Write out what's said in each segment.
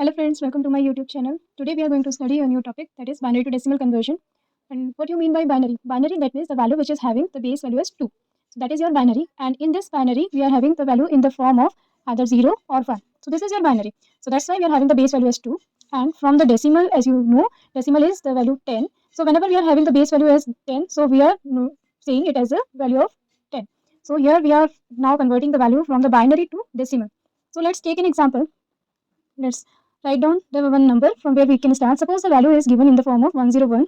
Hello friends, welcome to my YouTube channel. Today we are going to study a new topic, that is binary to decimal conversion. And what do you mean by binary? Binary, that means the value which is having the base value as 2. So that is your binary, and in this binary we are having the value in the form of either 0 or 1. So this is your binary. So that's why we are having the base value as 2, and from the decimal, as you know, decimal is the value 10. So whenever we are having the base value as 10, so we are saying it as a value of 10. So here we are now converting the value from the binary to decimal. So let's take an example. Let's write down the one number from where we can start. Suppose the value is given in the form of 101,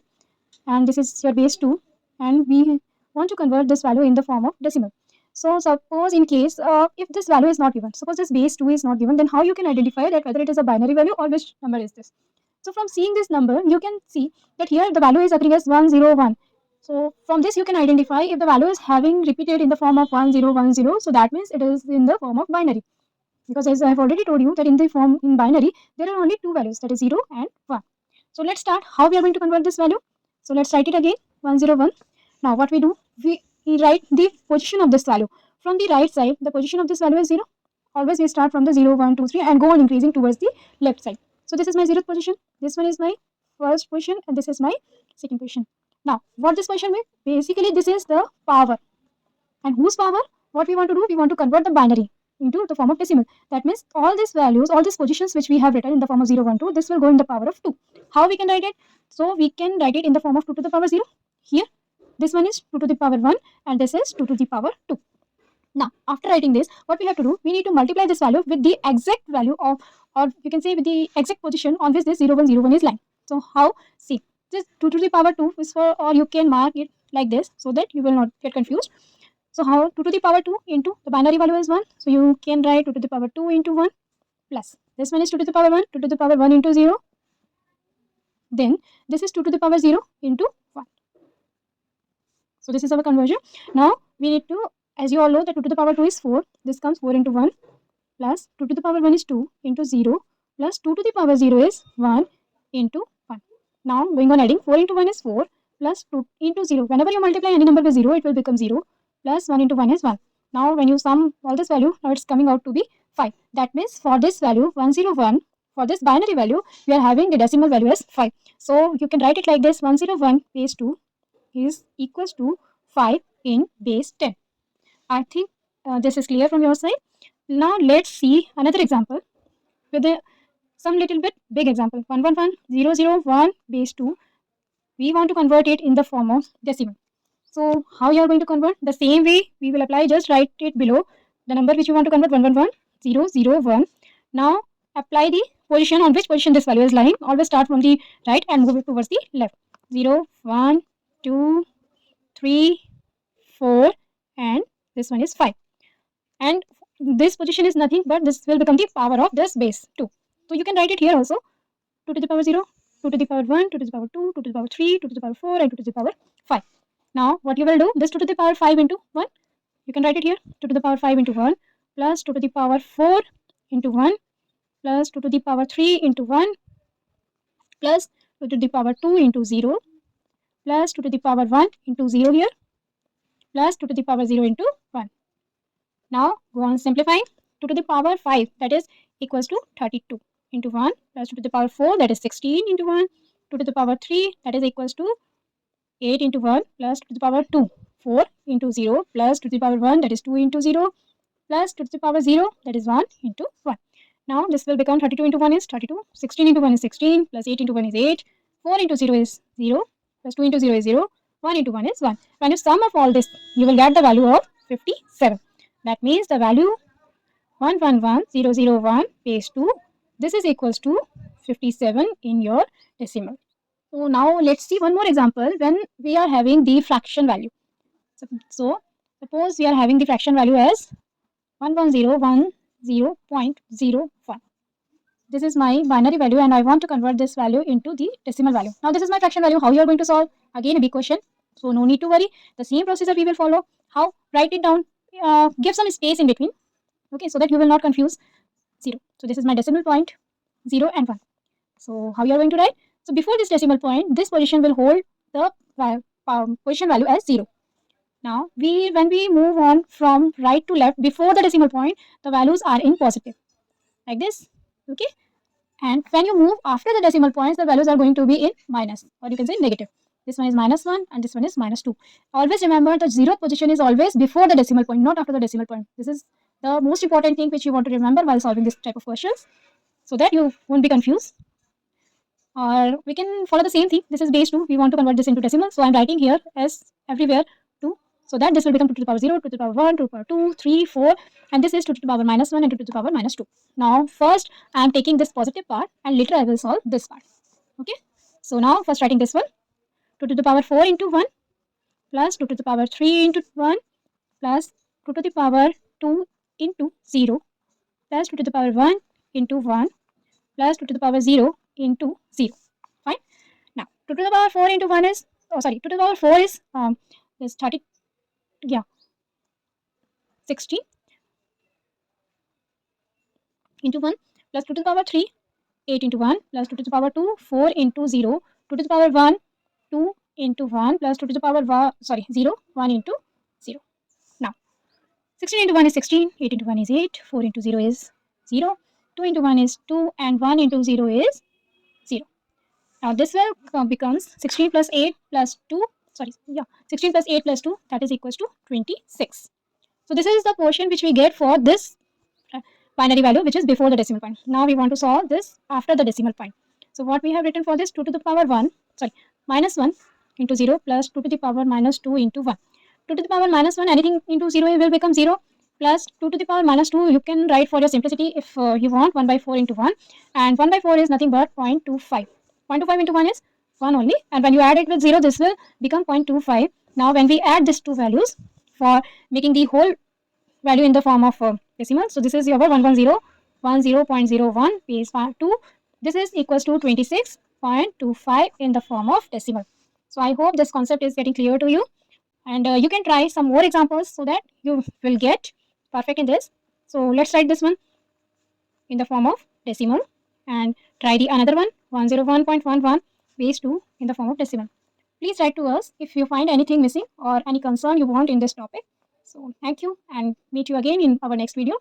and this is your base 2, and we want to convert this value in the form of decimal. So suppose in case if this value is not given, suppose this base 2 is not given, then how you can identify that whether it is a binary value or which number is this? So from seeing this number, you can see that here the value is appearing as 101. So from this you can identify if the value is having repeated in the form of 1010, so that means it is in the form of binary. Because as I have already told you that in the form in binary, there are only two values, that is 0 and 1. So let's start how we are going to convert this value. So let's write it again, 101. Now what we do, we write the position of this value. From the right side, the position of this value is 0. Always we start from the 0, 1, 2, 3 and go on increasing towards the left side. So this is my 0th position, this one is my first position, and this is my second position. Now what this position means? Basically this is the power. And whose power? What we want to do? We want to convert the binary into the form of decimal. That means all these values, all these positions which we have written in the form of 0, 1, 2, this will go in the power of 2. How we can write it? So we can write it in the form of 2 to the power 0. Here, this one is 2 to the power 1 and this is 2 to the power 2. Now, after writing this, what we have to do? We need to multiply this value with the exact value of, or you can say with the exact position on which this 0101 is lying. So how? See, this 2 to the power 2 is for, or you can mark it like this so that you will not get confused. So how 2 to the power 2 into the binary value is 1. So you can write 2 to the power 2 into 1 plus this one is 2 to the power 1, 2 to the power 1 into 0. Then this is 2 to the power 0 into 1. So this is our conversion. Now we need to, as you all know, that 2 to the power 2 is 4. This comes 4 into 1 plus 2 to the power 1 is 2 into 0 plus 2 to the power 0 is 1 into 1. Now going on adding, 4 into 1 is 4 plus 2 into 0. Whenever you multiply any number with 0, it will become 0 plus 1 into 1 is 1. Now when you sum all this value, now it's coming out to be 5. That means for this value 101, for this binary value, we are having the decimal value as 5. So you can write it like this, 101 base 2 is equals to 5 in base 10. I think this is clear from your side. Now let's see another example with some little bit big example. 111001 base 2. We want to convert it in the form of decimal. So how you are going to convert? The same way we will apply, just write it below the number which you want to convert, 111001. Now apply the position on which position this value is lying. Always start from the right and move it towards the left. 0, 1, 2, 3, 4 and this one is 5. And this position is nothing but this will become the power of this base 2. So you can write it here also, 2 to the power 0, 2 to the power 1, 2 to the power 2, 2 to the power 3, 2 to the power 4 and 2 to the power 5. Now what you will do, this 2 to the power 5 into 1, you can write it here, 2 to the power 5 into 1 plus 2 to the power 4 into 1 plus 2 to the power 3 into 1 plus 2 to the power 2 into 0 plus 2 to the power 1 into 0 here plus 2 to the power 0 into 1. Now go on simplifying. 2 to the power 5, that is equals to 32 into 1 plus 2 to the power 4, that is 16 into 1, 2 to the power 3, that is equals to 8 into 1 plus 2 to the power 2, 4 into 0 plus 2 to the power 1, that is 2 into 0 plus 2 to the power 0, that is 1 into 1. Now this will become 32 into 1 is 32, 16 into 1 is 16 plus 8 into 1 is 8, 4 into 0 is 0 plus 2 into 0 is 0, 1 into 1 is 1. When you sum up all this, you will get the value of 57. That means the value 111001 base 2, this is equals to 57 in your decimal. So now let's see one more example when we are having the fraction value. So suppose we are having the fraction value as 11010.01. This is my binary value and I want to convert this value into the decimal value. Now this is my fraction value. How you are going to solve? Again a big question. So no need to worry. The same procedure we will follow. How? Write it down. Give some space in between. Okay, so that you will not confuse 0. So this is my decimal point, 0 and 1. So how you are going to write? So before this decimal point, this position will hold the position value as 0. Now when we move on from right to left before the decimal point, the values are in positive like this. Okay, And when you move after the decimal points, the values are going to be in minus, or you can say negative. This one is -1 and this one is -2. Always remember the 0th position is always before the decimal point, not after the decimal point. This is the most important thing which you want to remember while solving this type of questions, so that you won't be confused. Or we can follow the same thing. This is base 2. We want to convert this into decimal. So I'm writing here as everywhere 2. So that this will become 2 to the power 0, 2 to the power 1, 2 to the power 2, 3, 4. And this is 2 to the power -1 and 2 to the power -2. Now first I am taking this positive part and later I will solve this part. Okay. So now first writing this one. 2 to the power 4 into 1 plus 2 to the power 3 into 1 plus 2 to the power 2 into 0 plus 2 to the power 1 into 1 plus 2 to the power 0 into 0. Fine. Now 2 to the power 4 into 1 is, 2 to the power 4 is 30, yeah, 60 into 1 plus 2 to the power 3, 8 into 1 plus 2 to the power 2, 4 into 0, 2 to the power 1, 2 into 1 plus 2 to the power 0, 1 into 0. Now 16 into 1 is 16, 8 into 1 is 8, 4 into 0 is 0, 2 into 1 is 2 and 1 into 0 is 0. Now this will becomes 16 plus 8 plus 2, 16 plus 8 plus 2, that is equals to 26. So this is the portion which we get for this binary value which is before the decimal point. Now we want to solve this after the decimal point. So what we have written for this, 2 to the power -1 into 0 plus 2 to the power -2 into 1. 2 to the power -1, anything into 0 will become 0, plus 2 to the power -2, you can write for your simplicity if you want 1 by 4 into 1, and 1 by 4 is nothing but 0.25. 0.25 into 1 is 1 only, and when you add it with 0, this will become 0.25. Now when we add these two values for making the whole value in the form of decimal, so this is your 110.01 base 2. This is equals to 26.25 in the form of decimal. So I hope this concept is getting clear to you, and you can try some more examples so that you will get perfect in this. So let's write this one in the form of decimal and try the another one, 101.11 base 2 in the form of decimal. Please write to us if you find anything missing or any concern you want in this topic. So thank you, and meet you again in our next video.